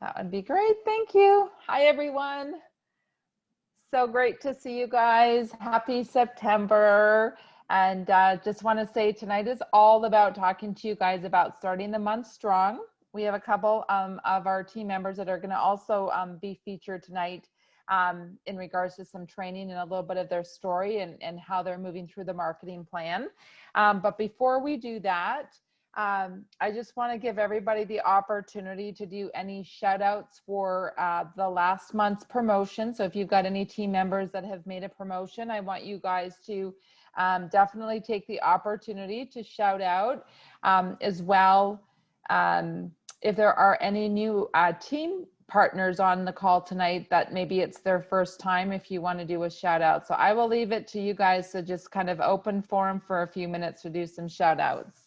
That would be great. Thank you. Hi, everyone. So great to see you guys. Happy September. And just want to say tonight is all about talking to you guys about starting the month strong. We have a couple of our team members that are going to also be featured tonight in regards to some training and a little bit of their story and how they're moving through the marketing plan. But before we do that, I just want to give everybody the opportunity to do any shout outs for the last month's promotion. So if you've got any team members that have made a promotion, I want you guys to definitely take the opportunity to shout out as well. If there are any new team partners on the call tonight that maybe it's their first time, if you want to do a shout out. So I will leave it to you guys to just kind of open forum for a few minutes to do some shout outs.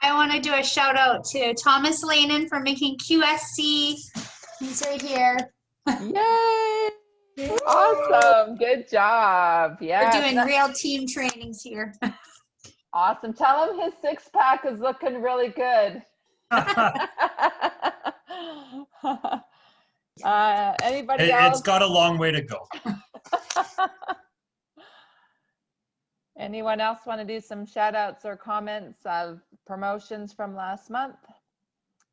I want to do a shout out to Thomas Lanen for making Qssc. He's right here. Yay! Awesome. Good job. Yeah. We're doing real team trainings here. Awesome. Tell him his six-pack is looking really good. Anybody else? It's got a long way to go. Anyone else want to do some shout outs or comments of promotions from last month?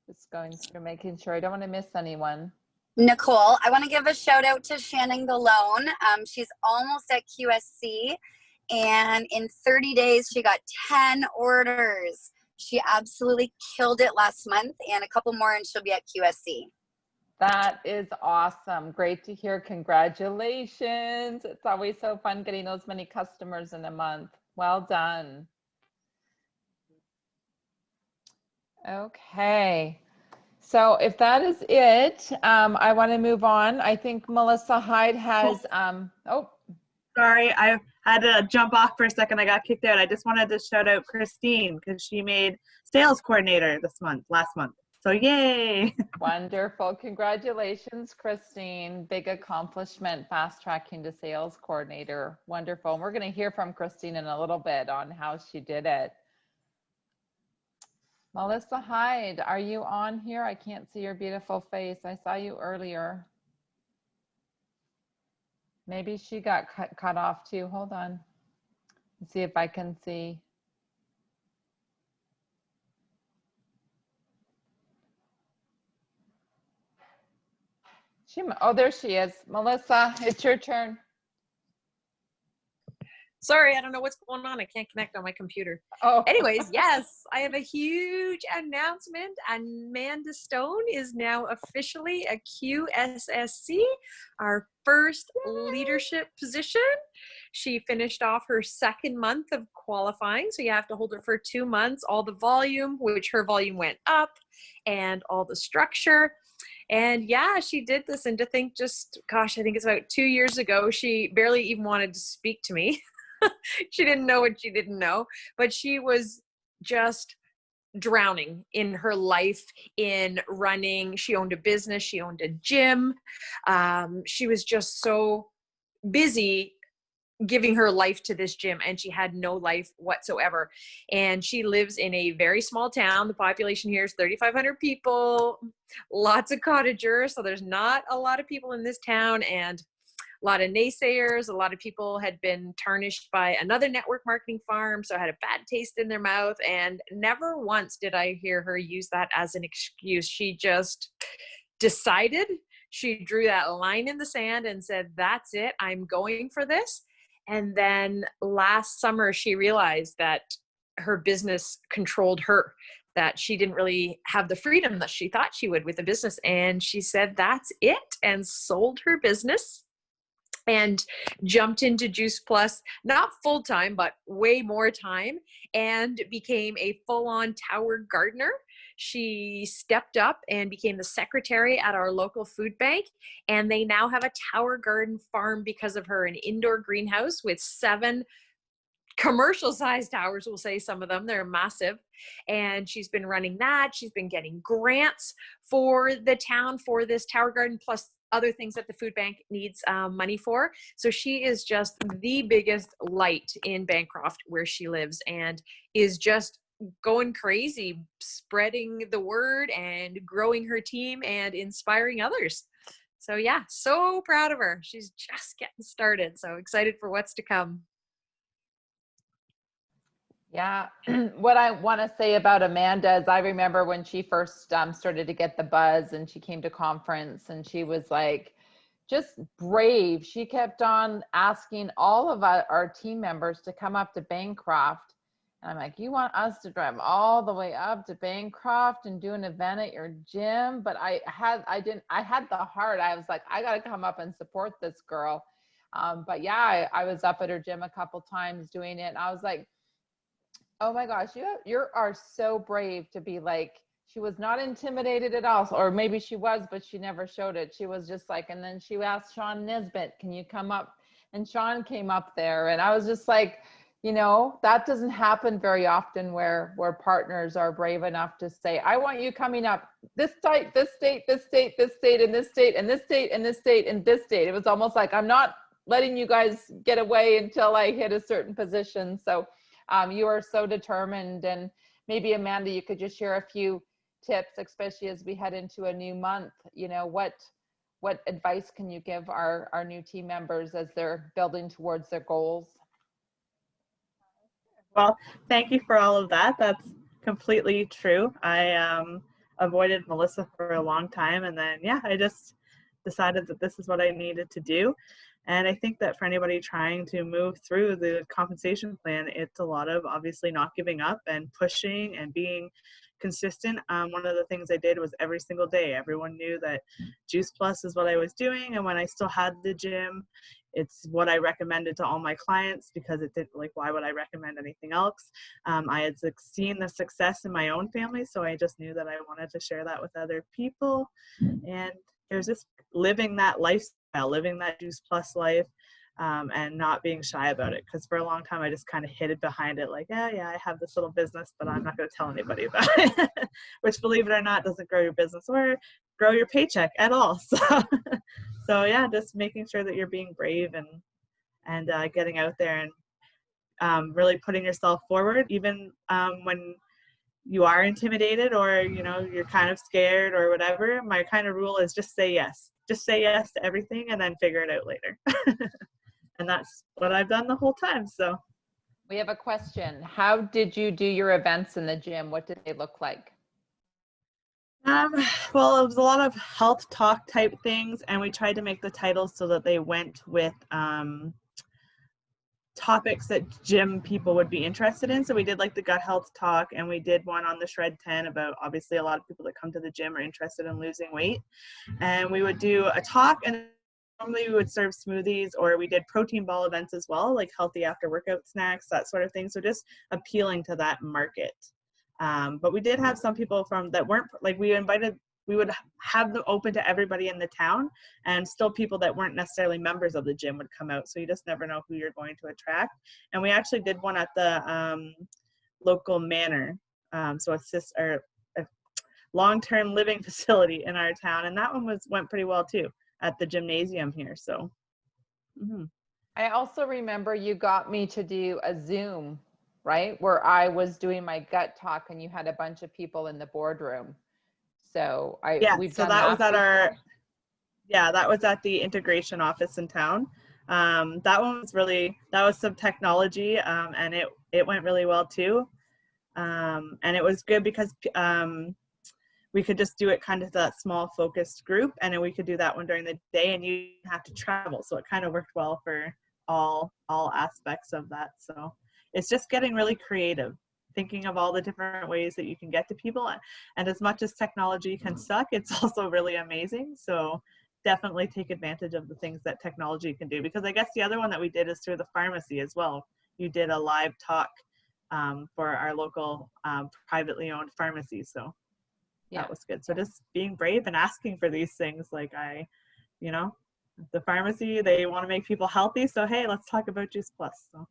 Just going through making sure I don't want to miss anyone. Nicole, I want to give a shout out to Shannon Galone. She's almost at Qssc, and in 30 days she got 10 orders. She absolutely killed it last month, and a couple more and she'll be at Qssc. That is awesome. Great to hear. Congratulations. It's always so fun getting those many customers in a month. Well done. Okay. So if that is it, I want to move on. I think Melissa Hyde has, Sorry, I had to jump off for a second. I got kicked out. I just wanted to shout out Christine because she made sales coordinator last month. So yay. Wonderful. Congratulations, Christine. Big accomplishment, fast tracking to sales coordinator. Wonderful. And we're going to hear from Christine in a little bit on how she did it. Melissa Hyde, are you on here? I can't see your beautiful face. I saw you earlier. Maybe she got cut off too. Hold on. Let's see if I can see. Oh, there she is. Melissa, it's your turn. Sorry, I don't know what's going on. I can't connect on my computer. Oh. Anyways, yes, I have a huge announcement. Amanda Stone is now officially a Qssc, our first leadership position. She finished off her second month of qualifying, so you have to hold her for 2 months. All the volume, which her volume went up, and all the structure. And yeah, she did this. And to think just, gosh, I think it's about 2 years ago, she barely even wanted to speak to me. She didn't know what she didn't know, but she was just drowning in her life, in running. She owned a business. She owned a gym. She was just so busy giving her life to this gym, and she had no life whatsoever. And she lives in a very small town. The population here is 3,500 people, lots of cottagers. So there's not a lot of people in this town, and a lot of naysayers. A lot of people had been tarnished by another network marketing farm, so had a bad taste in their mouth. And never once did I hear her use that as an excuse. She just decided, she drew that line in the sand and said, that's it, I'm going for this. And then last summer, she realized that her business controlled her, that she didn't really have the freedom that she thought she would with the business. And she said, that's it, and sold her business and jumped into Juice Plus, not full time, but way more time, and became a full-on tower gardener. She stepped up and became the secretary at our local food bank, and they now have a tower garden farm because of her, an indoor greenhouse with 7 commercial-sized towers, we'll say, some of them, they're massive. And she's been running that. She's been getting grants for the town for this tower garden, plus other things that the food bank needs money for. So she is just the biggest light in Bancroft where she lives, and is just going crazy, spreading the word and growing her team and inspiring others. So yeah, so proud of her. She's just getting started. So excited for what's to come. Yeah, what I want to say about Amanda is I remember when she first started to get the buzz and she came to conference and she was like just brave. She kept on asking all of our team members to come up to Bancroft. And I'm like, you want us to drive all the way up to Bancroft and do an event at your gym? But I had the heart. I was like, I got to come up and support this girl. But yeah, I was up at her gym a couple times doing it. And I was like, oh my gosh, you are so brave to be like, she was not intimidated at all. Or maybe she was, but she never showed it. She was just like, and then she asked Sean Nesbitt, can you come up? And Sean came up there. And I was just like, you know, that doesn't happen very often where partners are brave enough to say, I want you coming up this site, this state, this state, this state, and this state, and this state, and this state, and this state. It was almost like, I'm not letting you guys get away until I hit a certain position. So you are so determined. And maybe Amanda, you could just share a few tips, especially as we head into a new month. You know, what advice can you give our new team members as they're building towards their goals? Well, thank you for all of that. That's completely true. I avoided Melissa for a long time, and then yeah, I just decided that this is what I needed to do. And I think that for anybody trying to move through the compensation plan, it's a lot of obviously not giving up and pushing and being consistent. One of the things I did was every single day, everyone knew that Juice Plus is what I was doing. And when I still had the gym, it's what I recommended to all my clients because it didn't, like, why would I recommend anything else? I had seen the success in my own family, so I just knew that I wanted to share that with other people. And it was just living that lifestyle, living that Juice Plus life, and not being shy about it. Because for a long time, I just kind of hid it behind it, like, yeah, I have this little business, but I'm not going to tell anybody about it. Which, believe it or not, doesn't grow your business or grow your paycheck at all. So yeah, just making sure that you're being brave and getting out there and really putting yourself forward, even when you are intimidated or, you know, you're kind of scared or whatever. My kind of rule is just say yes. Just say yes to everything and then figure it out later. And that's what I've done the whole time. So we have a question. How did you do your events in the gym? What did they look like? Well, it was a lot of health talk type things, and we tried to make the titles so that they went with topics that gym people would be interested in. So we did like the gut health talk, and we did one on the Shred 10 about obviously a lot of people that come to the gym are interested in losing weight. And we would do a talk, and normally we would serve smoothies, or we did protein ball events as well, like healthy after workout snacks, that sort of thing. So just appealing to that market. But we did have some people that weren't, like, we would have them open to everybody in the town, and still people that weren't necessarily members of the gym would come out. So you just never know who you're going to attract. And we actually did one at the local manor. So a long-term living facility in our town. And that one went pretty well too at the gymnasium here. So. Mm-hmm. I also remember you got me to do a Zoom, right? Where I was doing my gut talk and you had a bunch of people in the boardroom. So we've done that was at before. that was at the integration office in town. That was some technology, and it went really well too. And it was good because we could just do it kind of that small focused group, and then we could do that one during the day, and you didn't have to travel. So it kind of worked well for all aspects of that. So it's just getting really creative, thinking of all the different ways that you can get to people. And as much as technology can suck, it's also really amazing. So definitely take advantage of the things that technology can do. Because I guess the other one that we did is through the pharmacy as well. You did a live talk for our local privately owned pharmacy. So that was good. So just being brave and asking for these things, like the pharmacy, they want to make people healthy. So, hey, let's talk about Juice Plus. So.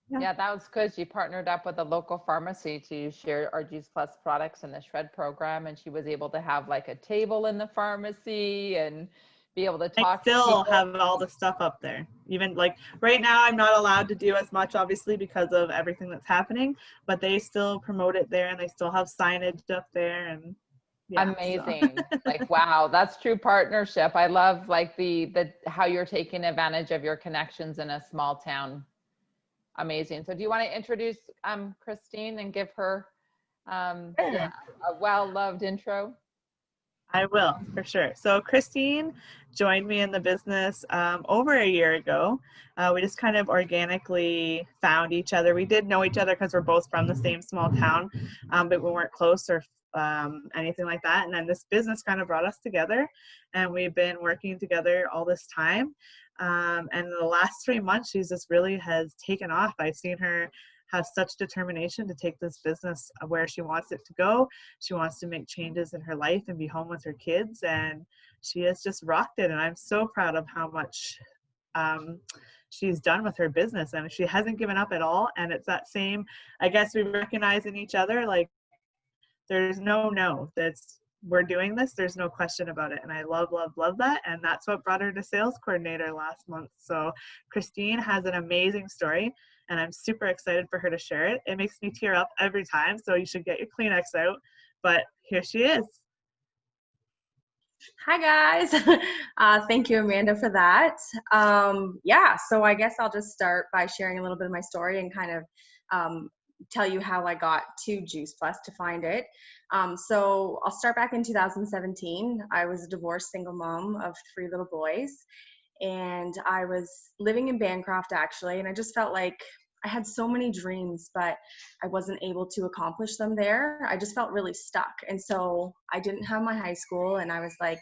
Yeah, that was good. She partnered up with a local pharmacy to share our Juice Plus products in the Shred program. And she was able to have like a table in the pharmacy and be able to I talk to still people. have all the stuff up there. Even like right now, I'm not allowed to do as much, obviously, because of everything that's happening, but they still promote it there and they still have signage up there. And yeah, Amazing. Like, wow, that's true partnership. I love like the how you're taking advantage of your connections in a small town. Amazing. So do you want to introduce Christine and give her yeah, a well-loved intro? I will, for sure. So Christine joined me in the business over a year ago. We just kind of organically found each other. We did know each other because we're both from the same small town, but we weren't close or anything like that. And then this business kind of brought us together, and we've been working together all this time. And in the last 3 months, she's just really has taken off. I've seen her have such determination to take this business where she wants it to go. She wants to make changes in her life and be home with her kids, and she has just rocked it. And I'm so proud of how much she's done with her business, and she hasn't given up at all. And it's that same, I guess we recognize in each other, like there's no, that's we're doing this, there's no question about it. And I love that. And that's what brought her to sales coordinator last month. So Christine has an amazing story, and I'm super excited for her to share it. It makes me tear up every time, so you should get your Kleenex out. But here she is. Hi guys. Thank you, Amanda, for that. Yeah, so I guess I'll just start by sharing a little bit of my story and kind of tell you how I got to Juice Plus to find it. So I'll start back in 2017. I was a divorced single mom of 3 little boys, and I was living in Bancroft actually, and I just felt like I had so many dreams, but I wasn't able to accomplish them there. I just felt really stuck. And so I didn't have my high school, and I was like,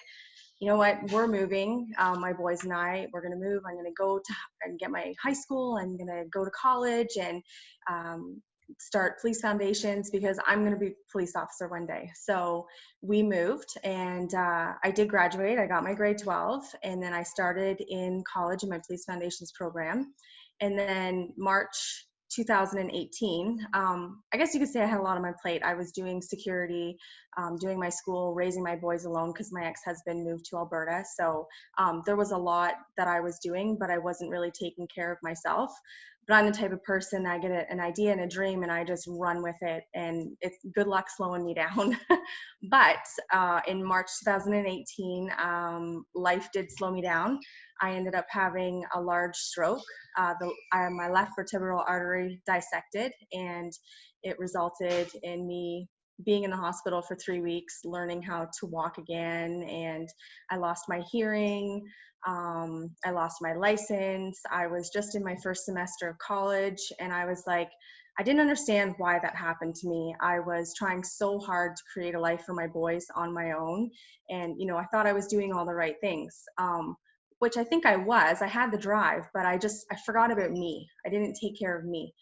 you know what, we're moving. My boys and I, we're going to move. I'm going to go to and get my high school. I'm going to go to college and start police foundations because I'm going to be a police officer one day. So we moved, and I did graduate. I got my grade 12, and then I started in college in my police foundations program. And then March 2018, I guess you could say I had a lot on my plate. I was doing security, doing my school, raising my boys alone because my ex-husband moved to Alberta. So there was a lot that I was doing, but I wasn't really taking care of myself. But I'm the type of person, I get an idea and a dream and I just run with it, and it's good luck slowing me down. But in March 2018, life did slow me down. I ended up having a large stroke. My left vertebral artery dissected, and it resulted in me being in the hospital for 3 weeks, learning how to walk again, and I lost my hearing. I lost my license. I was just in my first semester of college, and I was like, I didn't understand why that happened to me. I was trying so hard to create a life for my boys on my own, and I thought I was doing all the right things, which I think I was. I had the drive, but I forgot about me. I didn't take care of me.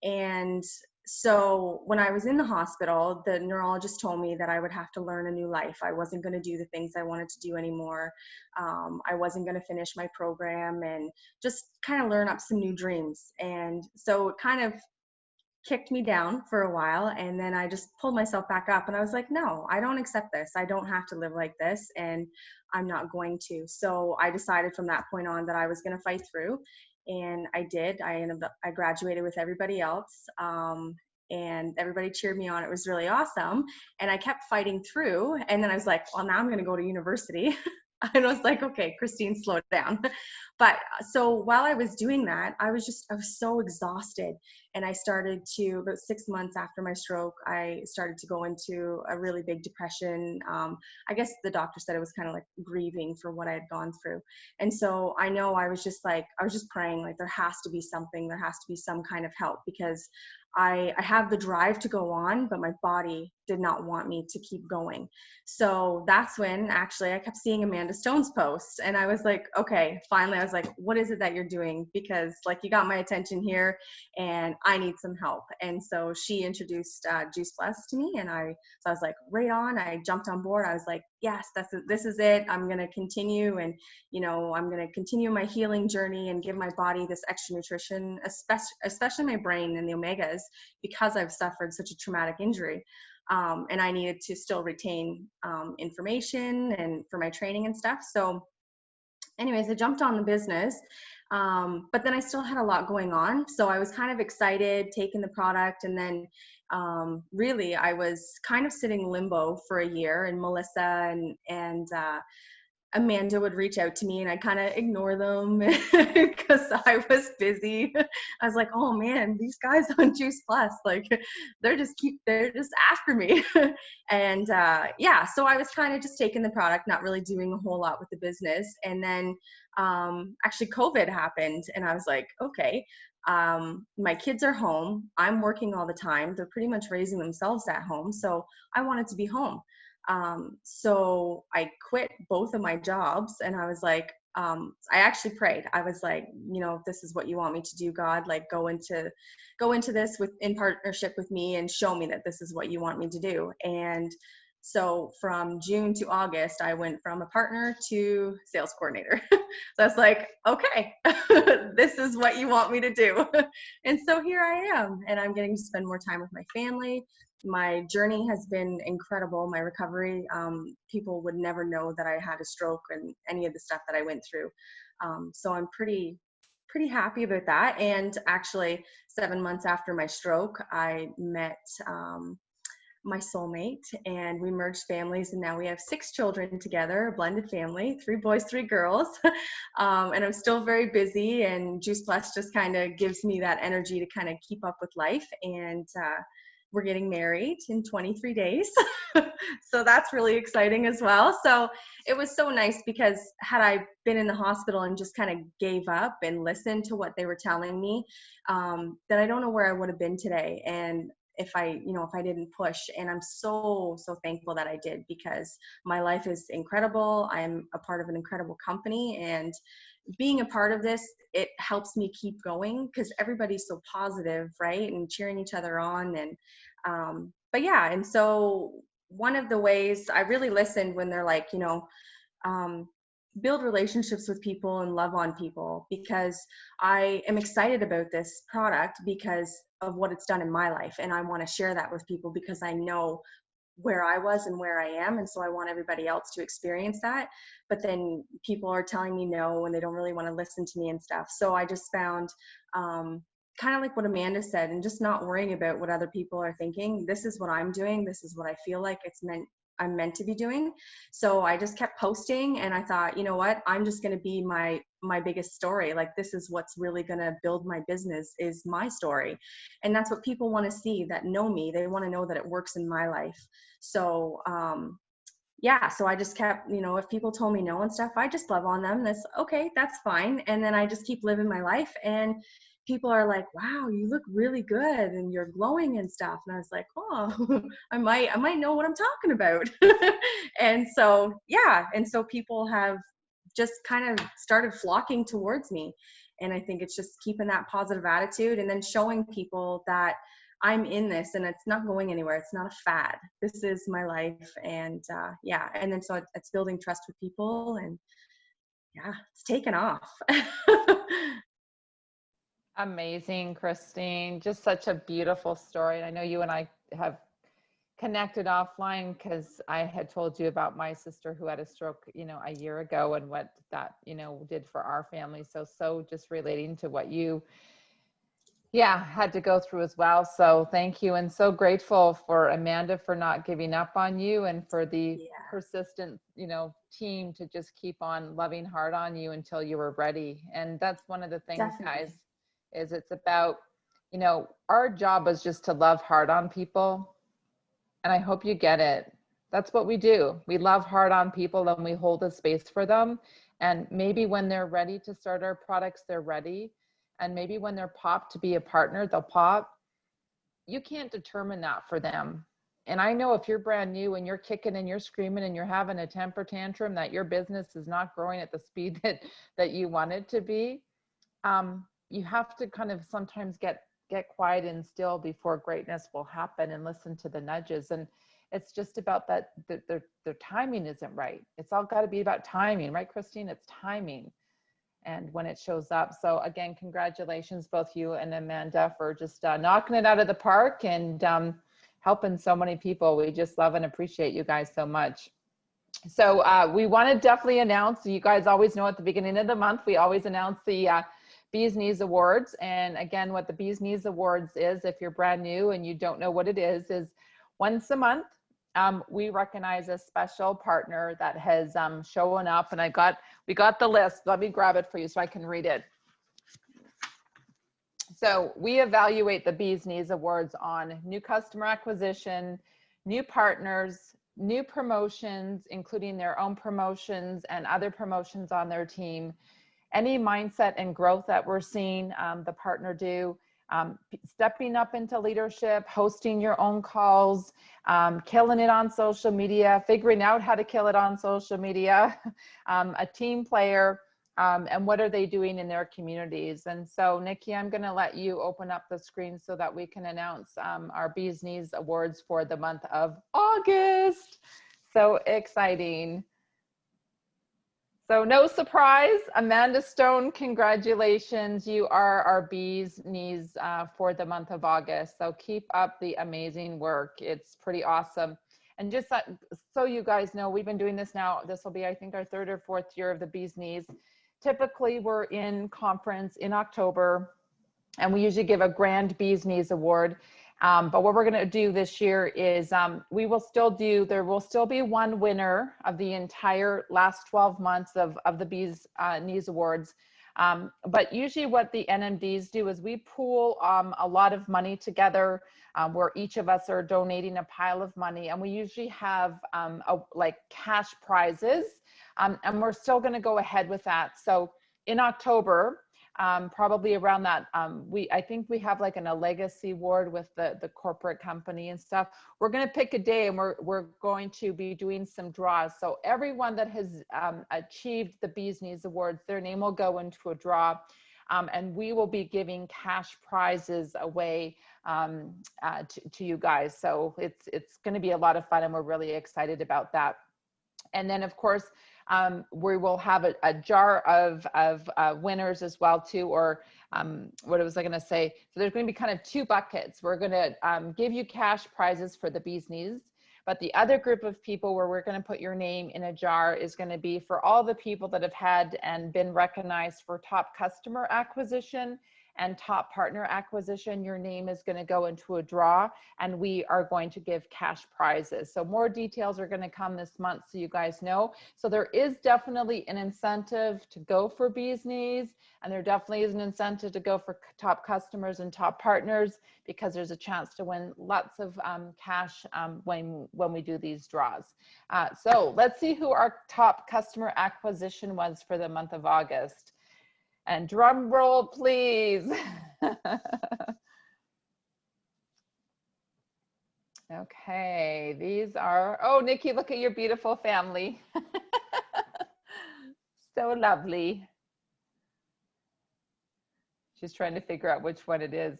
And so when I was in the hospital, the neurologist told me that I would have to learn a new life. I wasn't going to do the things I wanted to do anymore. I wasn't going to finish my program and just kind of learn up some new dreams. And so it kind of kicked me down for a while, and then I just pulled myself back up, and I was like, no, I don't accept this. I don't have to live like this, and I'm not going to. So I decided from that point on that I was going to fight through, and I did. I graduated with everybody else, and everybody cheered me on. It was really awesome, and I kept fighting through, and then I was like, well, now I'm going to go to university. And I was like, okay, Christine, slow down. But so while I was doing that, I was so exhausted. And I started to, about 6 months after my stroke, I started to go into a really big depression. I guess the doctor said it was kind of like grieving for what I had gone through. And so I know I was just praying, like, there has to be something, there has to be some kind of help, because I have the drive to go on, but my body did not want me to keep going. So that's when actually I kept seeing Amanda Stone's posts, and I was like, okay, finally, I was like, what is it that you're doing? Because like, you got my attention here and I need some help. And so she introduced Juice Plus to me, and I was like, right on. I jumped on board. I was like, yes, this is it. I'm going to continue, and I'm going to continue my healing journey and give my body this extra nutrition, especially my brain and the omegas, because I've suffered such a traumatic injury. And I needed to still retain information and for my training and stuff. So anyways, I jumped on the business. But then I still had a lot going on. So I was kind of excited taking the product. And then really I was kind of sitting limbo for a year, and Melissa and Amanda would reach out to me, and I kind of ignore them because I was busy. I was like, oh man, these guys on Juice Plus, like they're just after me. And yeah, so I was kind of just taking the product, not really doing a whole lot with the business. And then actually COVID happened, and I was like, okay, my kids are home. I'm working all the time. They're pretty much raising themselves at home. So I wanted to be home. So I quit both of my jobs, and I was like, I actually prayed. I was like, you know, if this is what you want me to do, God, like go into this in partnership with me and show me that this is what you want me to do. And so from June to August, I went from a partner to sales coordinator. So I was like, okay, this is what you want me to do. And so here I am, and I'm getting to spend more time with my family. My journey has been incredible. My recovery, people would never know that I had a stroke and any of the stuff that I went through. So I'm pretty happy about that. And actually 7 months after my stroke, I met my soulmate, and we merged families, and now we have 6 children together, a blended family, 3 boys, 3 girls. And I'm still very busy, and Juice Plus just kind of gives me that energy to kind of keep up with life. And we're getting married in 23 days. So that's really exciting as well. So it was so nice, because had I been in the hospital and just kind of gave up and listened to what they were telling me, then I don't know where I would have been today. And if I didn't push. And I'm so thankful that I did, because my life is incredible. I'm a part of an incredible company, and being a part of this, it helps me keep going, because everybody's so positive, right? And cheering each other on. And but yeah, and so one of the ways I really listened when they're like, build relationships with people and love on people, because I am excited about this product because of what it's done in my life. And I want to share that with people, because I know where I was and where I am. And so I want everybody else to experience that. But then people are telling me no, and they don't really want to listen to me and stuff. So I just found kind of like what Amanda said, and just not worrying about what other people are thinking. This is what I'm doing. This is what I feel like I'm meant to be doing. So I just kept posting, and I thought, you know what, I'm just going to be my biggest story. Like, this is what's really going to build my business, is my story. And that's what people want to see, that know me. They want to know that it works in my life. So yeah, so I just kept, if people told me no and stuff, I just love on them. That's okay, that's fine. And then I just keep living my life, and people are like, wow, you look really good and you're glowing and stuff. And I was like, oh, I might know what I'm talking about. And so, yeah. And so people have just kind of started flocking towards me. And I think it's just keeping that positive attitude, and then showing people that I'm in this, and it's not going anywhere. It's not a fad. This is my life. And yeah. And then so it's building trust with people, and yeah, it's taken off. Amazing, Christine. Just such a beautiful story. And I know you and I have connected offline, because I had told you about my sister who had a stroke, a year ago, and what that, did for our family. So just relating to what you, had to go through as well. So thank you. And so grateful for Amanda for not giving up on you, and for the persistent, team to just keep on loving hard on you until you were ready. And that's one of the things, guys, is it's about, our job is just to love hard on people. And I hope you get it. That's what we do. We love hard on people, and we hold a space for them. And maybe when they're ready to start our products, they're ready. And maybe when they're popped to be a partner, they'll pop. You can't determine that for them. And I know if you're brand new and you're kicking and you're screaming and you're having a temper tantrum, that your business is not growing at the speed that you want it to be. You have to kind of sometimes get quiet and still before greatness will happen, and listen to the nudges. And it's just about that, their timing isn't right. It's all got to be about timing, right, Christine? It's timing, and when it shows up. So again, congratulations, both you and Amanda, for just knocking it out of the park, and helping so many people. We just love and appreciate you guys so much. So we want to definitely announce, you guys always know at the beginning of the month, we always announce the Bees Knees Awards. And again, what the Bees Knees Awards is, if you're brand new and you don't know what it is once a month, we recognize a special partner that has shown up. And we got the list. Let me grab it for you so I can read it. So we evaluate the Bees Knees Awards on new customer acquisition, new partners, new promotions, including their own promotions and other promotions on their team, any mindset and growth that we're seeing the partner do, stepping up into leadership, hosting your own calls, killing it on social media, figuring out how to kill it on social media, a team player, and what are they doing in their communities. And so Nikki, I'm going to let you open up the screen so that we can announce our Bees Knees Awards for the month of August. So exciting. So no surprise, Amanda Stone, congratulations. You are our Bees Knees for the month of August. So keep up the amazing work. It's pretty awesome. And just so you guys know, we've been doing this now. This will be, I think, our 3rd or 4th year of the Bees Knees. Typically, we're in conference in October, and we usually give a grand Bees Knees Award. But what we're going to do this year is there will still be one winner of the entire last 12 months of the Bees Knees Awards. But usually what the NMDs do is we pool a lot of money together where each of us are donating a pile of money, and we usually have like cash prizes, and we're still going to go ahead with that. So in October, probably around that, I think we have like a legacy award with the corporate company and stuff. We're going to pick a day, and we're going to be doing some draws. So everyone that has achieved the Bees Knees Awards, their name will go into a draw, and we will be giving cash prizes away to you guys. So it's going to be a lot of fun, and we're really excited about that. And then of course, we will have a jar of winners as well too, or what was I going to say? So there's going to be kind of 2 buckets. We're going to give you cash prizes for the Bees Knees, but the other group of people where we're going to put your name in a jar is going to be for all the people that have had and been recognized for top customer acquisition and top partner acquisition. Your name is going to go into a draw, and we are going to give cash prizes. So more details are going to come this month, so you guys know. So there is definitely an incentive to go for Bees Knees, and there definitely is an incentive to go for top customers and top partners, because there's a chance to win lots of cash when we do these draws. So let's see who our top customer acquisition was for the month of August. And drum roll, please. Okay, these are, oh, Nikki, look at your beautiful family. So lovely. She's trying to figure out which one it is.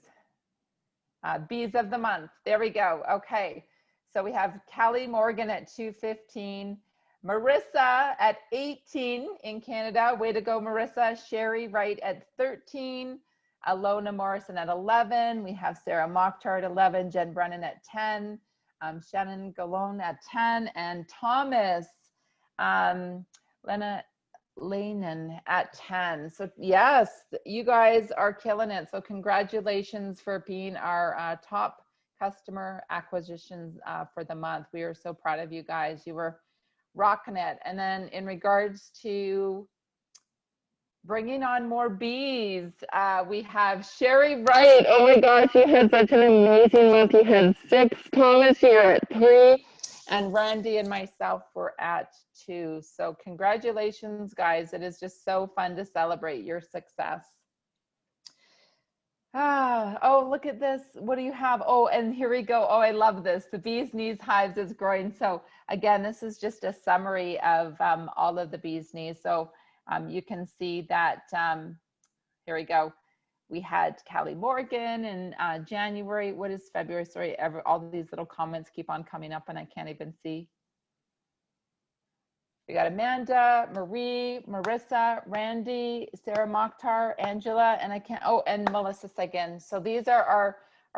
Bees of the month, there we go. Okay, so we have Callie Morgan at 215. Marissa at 18 in Canada. Way to go, Marissa. Sherry Wright at 13. Alona Morrison at 11. We have Sarah Mokhtar at 11. Jen Brennan at 10. Shannon Galone at 10. And Thomas Lanen at 10. So yes, you guys are killing it. So congratulations for being our top customer acquisitions for the month. We are so proud of you guys. You were rocking it. And then in regards to bringing on more bees, we have Sherry Wright. Oh my gosh, you had such an amazing month. You had 6. Thomas, you're at 3. And Randy and myself were at 2. So congratulations, guys. It is just so fun to celebrate your success. Oh, look at this. What do you have? Oh, and here we go. Oh, I love this. The Bees Knees Hives is growing. So again, this is just a summary of all of the Bees Knees. So you can see that, here we go. We had Callie Morgan in January. What is February? Sorry, all these little comments keep on coming up and I can't even see. We got Amanda, Marie, Marissa, Randy, Sarah Mokhtar, Angela, and and Melissa Seguin. So these are our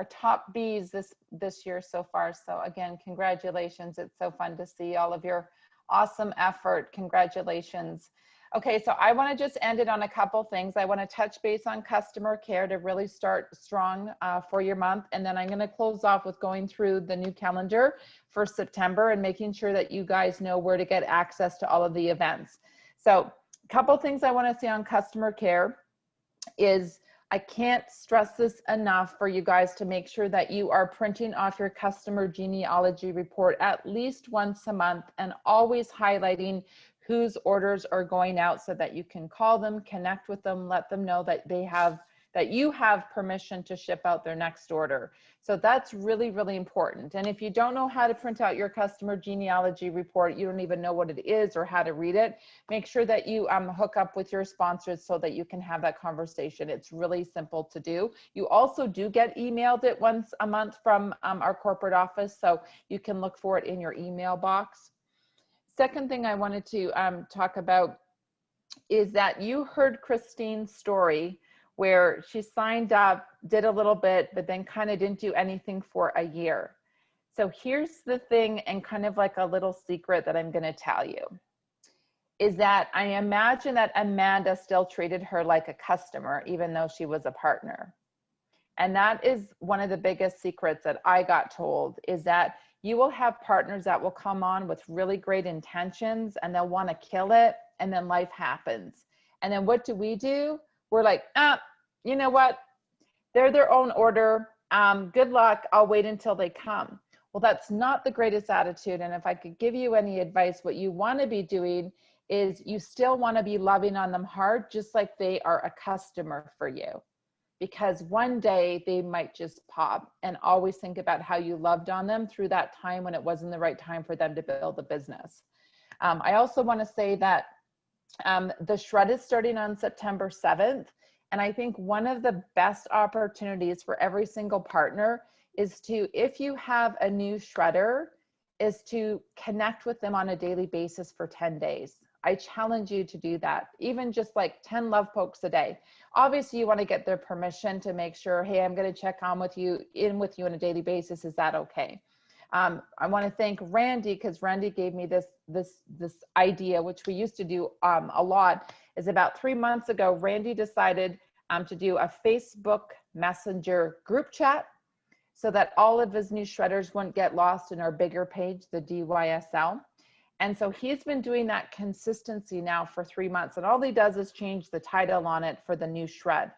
top bees this year so far. So again, congratulations. It's so fun to see all of your Awesome effort. Congratulations. Okay, so I want to just end it on a couple things. I want to touch base on customer care to really start strong for your month. And then I'm going to close off with going through the new calendar for September and making sure that you guys know where to get access to all of the events. So a couple things I want to say on customer care is I can't stress this enough for you guys to make sure that you are printing off your customer genealogy report at least once a month and always highlighting whose orders are going out so that you can call them, connect with them, let them know that you have permission to ship out their next order. So that's really, really important. And if you don't know how to print out your customer genealogy report, you don't even know what it is or how to read it, make sure that you hook up with your sponsors so that you can have that conversation. It's really simple to do. You also do get emailed it once a month from our corporate office, so you can look for it in your email box. Second thing I wanted to talk about is that you heard Christine's story where she signed up, did a little bit, but then kind of didn't do anything for a year. So here's the thing, and kind of like a little secret that I'm going to tell you, is that I imagine that Amanda still treated her like a customer, even though she was a partner. And that is one of the biggest secrets that I got told, is that you will have partners that will come on with really great intentions and they'll want to kill it, and then life happens. And then what do? We're like, you know what? They're their own order. Good luck. I'll wait until they come. Well, that's not the greatest attitude. And if I could give you any advice, what you want to be doing is you still want to be loving on them hard, just like they are a customer for you. Because one day they might just pop, and always think about how you loved on them through that time when it wasn't the right time for them to build a business. I also want to say that the shred is starting on September 7th. And I think one of the best opportunities for every single partner is to, if you have a new shredder, is to connect with them on a daily basis for 10 days. I challenge you to do that, even just like 10 love pokes a day. Obviously, you want to get their permission to make sure, hey, I'm going to check on with you on a daily basis. Is that okay? I want to thank Randy, because Randy gave me this idea, which we used to do a lot. Is about 3 months ago, Randy decided to do a Facebook Messenger group chat so that all of his new shredders wouldn't get lost in our bigger page, the DYSL. And so he's been doing that consistency now for 3 months, and all he does is change the title on it for the new shred.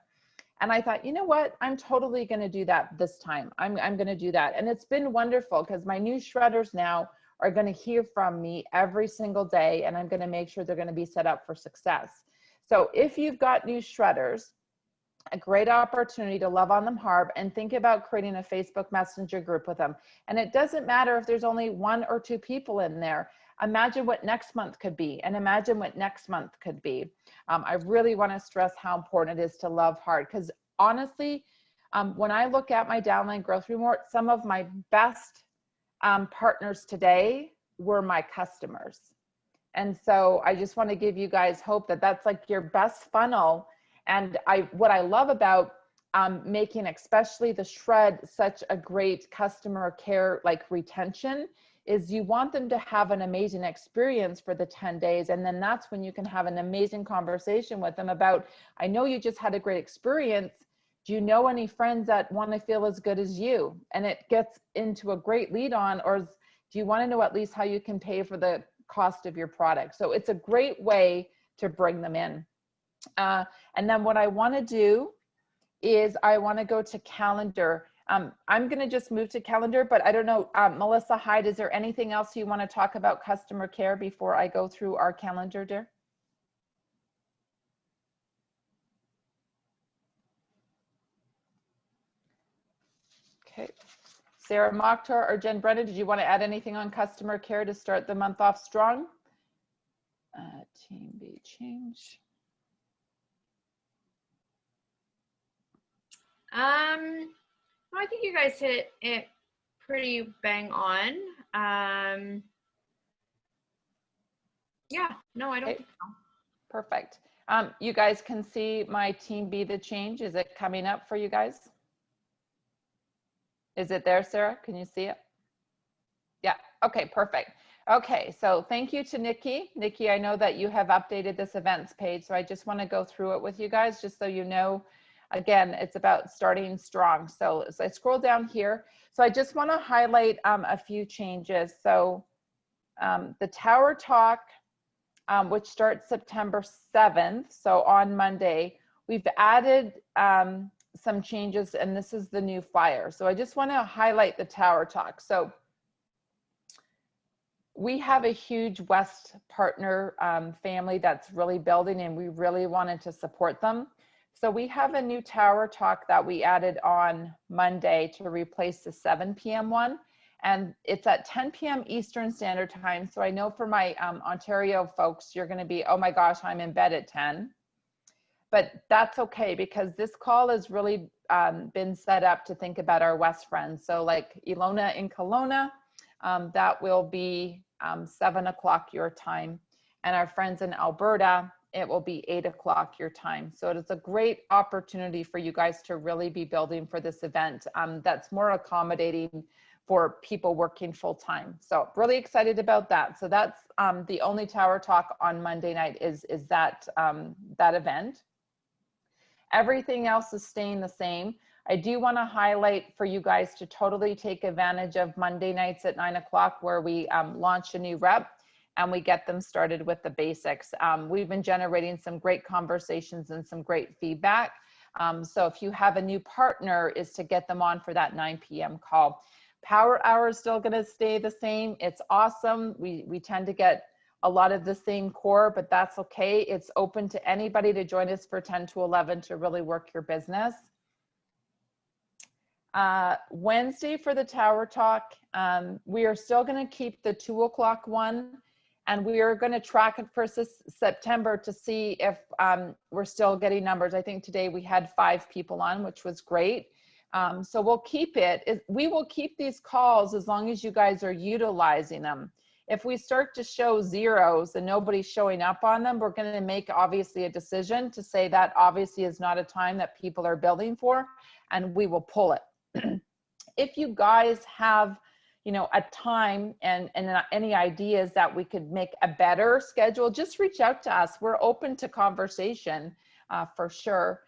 And I thought, you know what? I'm totally going to do that this time. I'm going to do that. And it's been wonderful, because my new shredders now are going to hear from me every single day, and I'm going to make sure they're going to be set up for success. So if you've got new shredders, a great opportunity to love on them hard and think about creating a Facebook Messenger group with them. And it doesn't matter if there's only 1 or 2 people in there. Imagine what next month could be, and imagine what next month could be. I really want to stress how important it is to love hard, because honestly, when I look at my downline growth report, some of my best partners today were my customers. And so I just want to give you guys hope that that's like your best funnel. And what I love about making especially the shred such a great customer care like retention is you want them to have an amazing experience for the 10 days. And then that's when you can have an amazing conversation with them about, I know you just had a great experience. Do you know any friends that want to feel as good as you? And it gets into a great lead on, or do you want to know at least how you can pay for the cost of your product? So it's a great way to bring them in. And then what I want to do is I want to go to calendar. I'm going to just move to calendar, but I don't know, Melissa Hyde, is there anything else you want to talk about customer care before I go through our calendar, dear? Okay. Sarah Mokhtar or Jen Brennan, did you want to add anything on customer care to start the month off strong? Team B change. I think you guys hit it pretty bang on. Yeah, no, I don't think so. Perfect. You guys can see my team be the change. Is it coming up for you guys? Is it there, Sarah? Can you see it? Yeah, okay, perfect. Okay, so thank you to Nikki. Nikki, I know that you have updated this events page, so I just want to go through it with you guys, just so you know. Again, it's about starting strong. So as I scroll down here, so I just want to highlight a few changes. So the Tower Talk, which starts September 7th, so on Monday, we've added some changes, and this is the new flyer. So I just want to highlight the Tower Talk. So we have a huge West partner family that's really building, and we really wanted to support them. So we have a new Tower Talk that we added on Monday to replace the 7 p.m. one. And it's at 10 p.m. Eastern Standard Time. So I know for my Ontario folks, you're going to be, oh my gosh, I'm in bed at 10. But that's okay, because this call has really been set up to think about our West friends. So like Ilona in Kelowna, that will be 7 o'clock your time. And our friends in Alberta, it will be 8 o'clock your time. So it is a great opportunity for you guys to really be building for this event that's more accommodating for people working full time. So really excited about that. So that's the only Tower Talk on Monday night is that, that event. Everything else is staying the same. I do want to highlight for you guys to totally take advantage of Monday nights at 9 o'clock, where we launch a new rep and we get them started with the basics. We've been generating some great conversations and some great feedback. So if you have a new partner, is to get them on for that 9 p.m. call. Power hour is still going to stay the same. It's awesome. We tend to get a lot of the same core, but that's okay. It's open to anybody to join us for 10 to 11 to really work your business. Wednesday for the Tower Talk, we are still going to keep the 2 o'clock one, and we are going to track it for September to see if we're still getting numbers. I think today we had 5 people on, which was great. So we'll keep it. We will keep these calls as long as you guys are utilizing them. If we start to show zeros and nobody's showing up on them, we're going to make obviously a decision to say that obviously is not a time that people are building for, and we will pull it. If you guys have, you know, a time and any ideas that we could make a better schedule, just reach out to us. We're open to conversation for sure.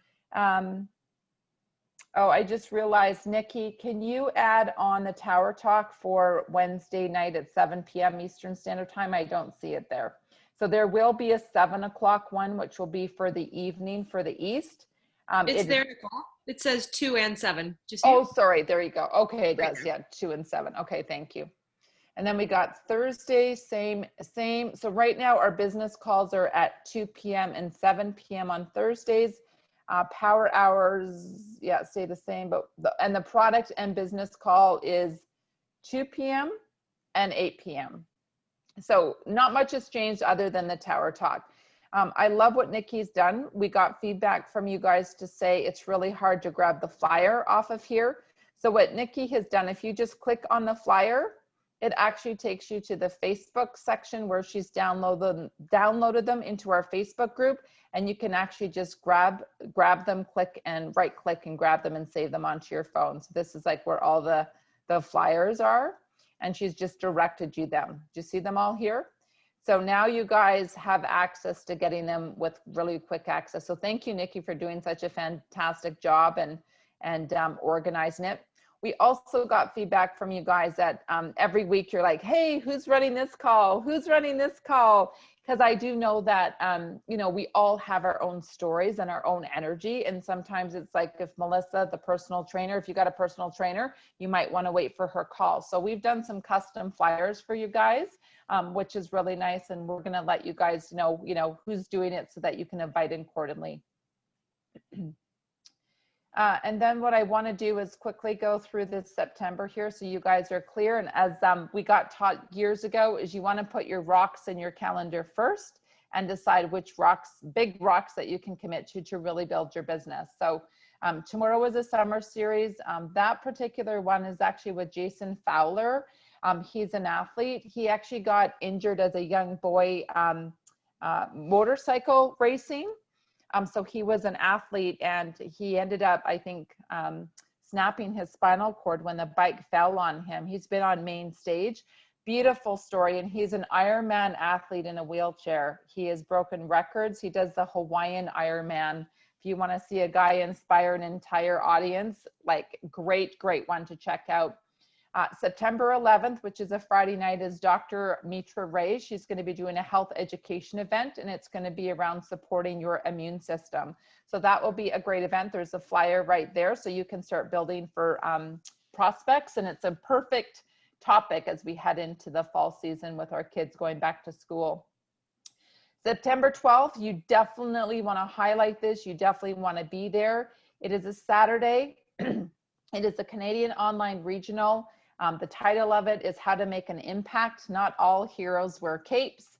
Oh, I just realized, Nikki, can you add on the Tower Talk for Wednesday night at 7 p.m. Eastern Standard Time? I don't see it there. So there will be a 7 o'clock one, which will be for the evening for the East. It's there, Nicole. It says 2 and 7. Just oh, sorry. There you go. Okay, it does. Right. Yeah, 2 and 7. Okay, thank you. And then we got Thursday, same. So right now our business calls are at 2 p.m. and 7 p.m. on Thursdays. Power hours, yeah, stay the same, but the product and business call is 2 p.m. and 8 p.m. So not much has changed other than the Tower Talk. I love what Nikki's done. We got feedback from you guys to say it's really hard to grab the flyer off of here. So what Nikki has done, if you just click on the flyer, it actually takes you to the Facebook section where she's downloaded them into our Facebook group, and you can actually just grab them, click and right click and grab them and save them onto your phone. So this is like where all the flyers are, and she's just directed you them. Do you see them all here? So now you guys have access to getting them with really quick access. So thank you, Nikki, for doing such a fantastic job and organizing it. We also got feedback from you guys that every week you're like, hey, who's running this call? Who's running this call? Because I do know that, you know, we all have our own stories and our own energy. And sometimes it's like if Melissa, the personal trainer, if you got a personal trainer, you might want to wait for her call. So we've done some custom flyers for you guys, which is really nice. And we're going to let you guys know, who's doing it so that you can invite in accordingly. And then what I want to do is quickly go through this September here so you guys are clear. And as we got taught years ago, is you want to put your rocks in your calendar first and decide which rocks, big rocks that you can commit to really build your business. So tomorrow is a summer series. That particular one is actually with Jason Fowler. He's an athlete. He actually got injured as a young boy motorcycle racing. So he was an athlete and he ended up, I think, snapping his spinal cord when the bike fell on him. He's been on main stage. beautiful story. And he's an Ironman athlete in a wheelchair. He has broken records. He does the Hawaiian Ironman. If you want to see a guy inspire an entire audience, like great one to check out. September 11th, which is a Friday night, is Dr. Mitra Ray. She's going to be doing a health education event, and it's going to be around supporting your immune system. So that will be a great event. There's a flyer right there, so you can start building for prospects, and it's a perfect topic as we head into the fall season with our kids going back to school. September 12th, you definitely want to highlight this. You definitely want to be there. It is a Saturday. It is a Canadian online regional. The title of it is How to Make an Impact. Not all heroes wear capes.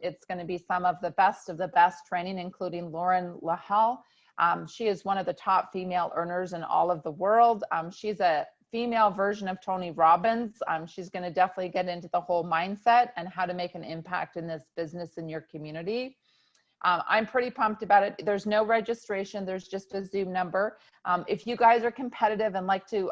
It's going to be some of the best training, including Lauren Lahal. She is one of the top female earners in all of the world. She's a female version of Tony Robbins. She's going to definitely get into the whole mindset and how to make an impact in this business in your community. I'm pretty pumped about it. There's no registration. There's just a Zoom number. If you guys are competitive and like to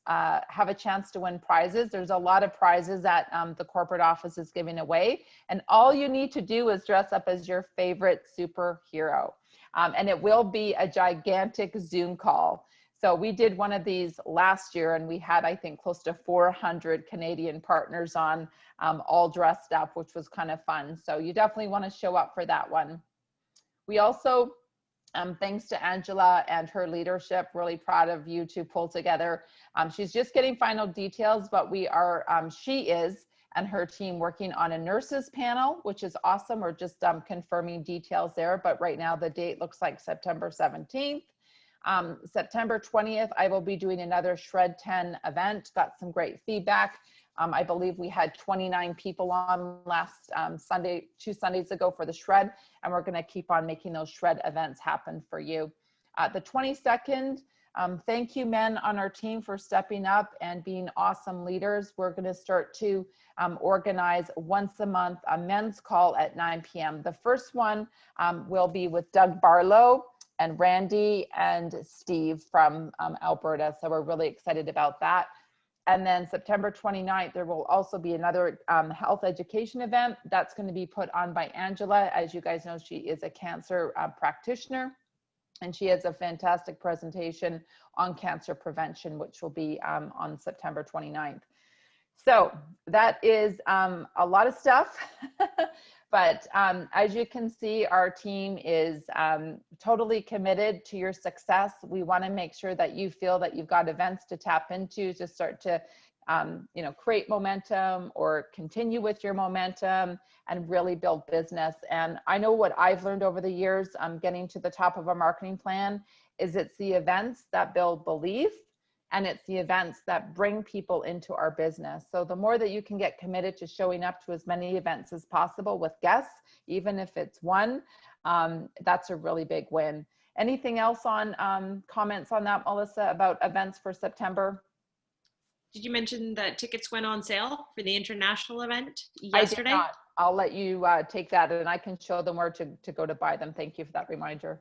have a chance to win prizes, there's a lot of prizes that the corporate office is giving away. And all you need to do is dress up as your favorite superhero. And it will be a gigantic Zoom call. So we did one of these last year, and we had, I think, close to 400 Canadian partners on, all dressed up, which was kind of fun. So you definitely want to show up for that one. We also, thanks to Angela and her leadership, really proud of you to pull together. She's just getting final details, but we are, she is, and her team working on a nurses panel, which is awesome. We're just confirming details there, but right now the date looks like September 17th. September 20th, I will be doing another Shred 10 event. Got some great feedback. I believe we had 29 people on last Sunday, 2 Sundays ago for the Shred, and we're going to keep on making those Shred events happen for you. The 22nd, thank you, men on our team, for stepping up and being awesome leaders. We're going to start to organize once a month a men's call at 9 p.m. The first one will be with Doug Barlow and Randy and Steve from Alberta. So we're really excited about that. And then September 29th, there will also be another health education event that's going to be put on by Angela. As you guys know, she is a cancer practitioner, and she has a fantastic presentation on cancer prevention, which will be on September 29th. So that is a lot of stuff. But as you can see, our team is totally committed to your success. We want to make sure that you feel that you've got events to tap into to start to, you know, create momentum or continue with your momentum and really build business. And I know what I've learned over the years, getting to the top of a marketing plan, is it's the events that build belief, and it's the events that bring people into our business. So the more that you can get committed to showing up to as many events as possible with guests, even if it's one, that's a really big win. Anything else on comments on that, Melissa, about events for September? Did you mention that tickets went on sale for the international event yesterday? I did not. I'll let you take that, and I can show them where to go to buy them. Thank you for that reminder.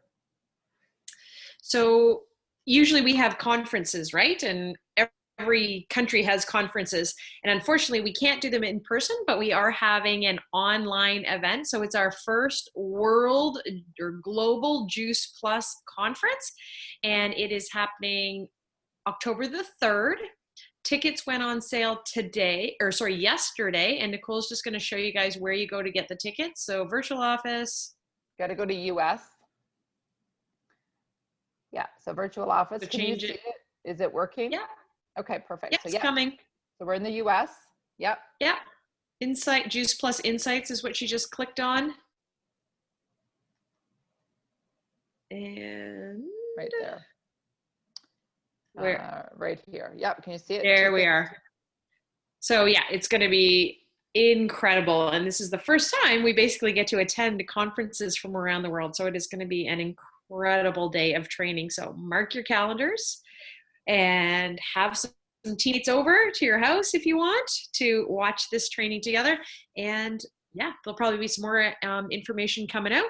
So usually we have conferences, right? And every country has conferences. And unfortunately, we can't do them in person, but we are having an online event. So it's our first world or global Juice Plus conference. And it is happening October the 3rd. Tickets went on sale yesterday. And Nicole's just going to show you guys where you go to get the tickets. So virtual office. Got to go to US. Yeah, so virtual office. So Can you see it? Is it working? Yeah. Okay, perfect. Yeah, So it's coming. So we're in the US. Yep. Yeah. Insight, Juice Plus Insights is what she just clicked on. And right there. Where? Right here. Yep. Can you see it? There we are. So yeah, it's going to be incredible. And this is the first time we basically get to attend conferences from around the world. So it is going to be an incredible day of training. So mark your calendars and have some teammates over to your house if you want to watch this training together. And yeah, there'll probably be some more information coming out.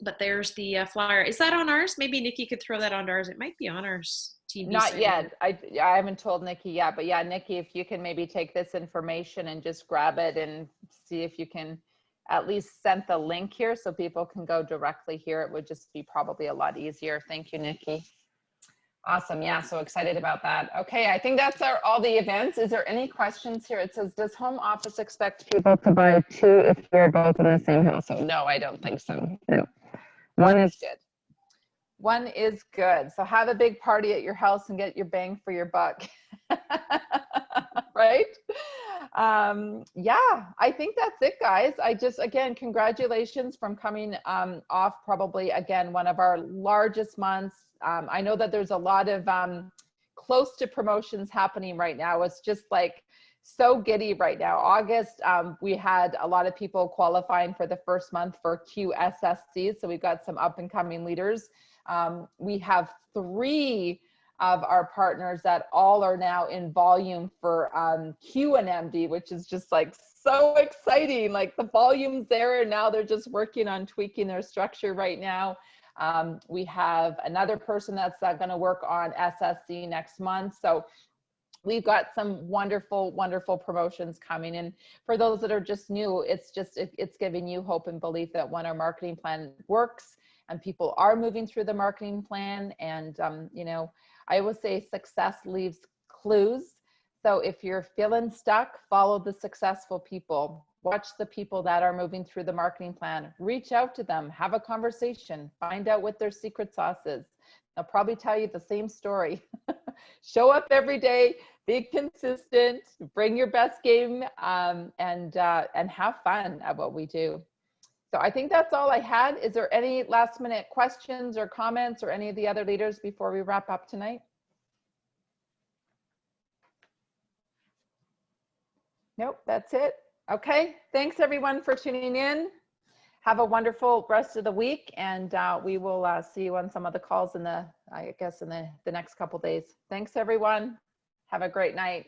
But there's the flyer. Is that on ours? Maybe Nikki could throw that on ours. It might be on ours team be Not signing yet. up? I haven't told Nikki yet, but yeah, Nikki, if you can maybe take this information and just grab it and see if you can at least send the link here so people can go directly here, it would just be probably a lot easier. Thank you, Nikki. Awesome. Yeah, so excited about that. Okay, I think that's all the events. Is there any questions here? It says, does home office expect people to buy 2 if you're both in the same household? No, I don't think so. No. 1 is good. 1 is good. So have a big party at your house and get your bang for your buck. Right? Yeah, I think that's it, guys. Again, congratulations from coming off probably, again, one of our largest months. I know that there's a lot of close to promotions happening right now. It's just like so giddy right now. August, we had a lot of people qualifying for the first month for Qssc. So we've got some up and coming leaders. We have 3 of our partners that all are now in volume for Q and MD, which is just like so exciting. Like the volume's there and now they're just working on tweaking their structure right now. We have another person that's going to work on SSC next month. So we've got some wonderful, wonderful promotions coming. And for those that are just new, it's giving you hope and belief that when our marketing plan works and people are moving through the marketing plan, and you know, I always say success leaves clues. So if you're feeling stuck, follow the successful people. Watch the people that are moving through the marketing plan. Reach out to them, have a conversation, find out what their secret sauce is. They'll probably tell you the same story. Show up every day, be consistent, bring your best game, and have fun at what we do. So I think that's all I had. Is there any last minute questions or comments or any of the other leaders before we wrap up tonight? Nope, that's it. Okay, thanks everyone for tuning in. Have a wonderful rest of the week, and we will see you on some of the calls in the, I guess, in the next couple days. Thanks everyone. Have a great night.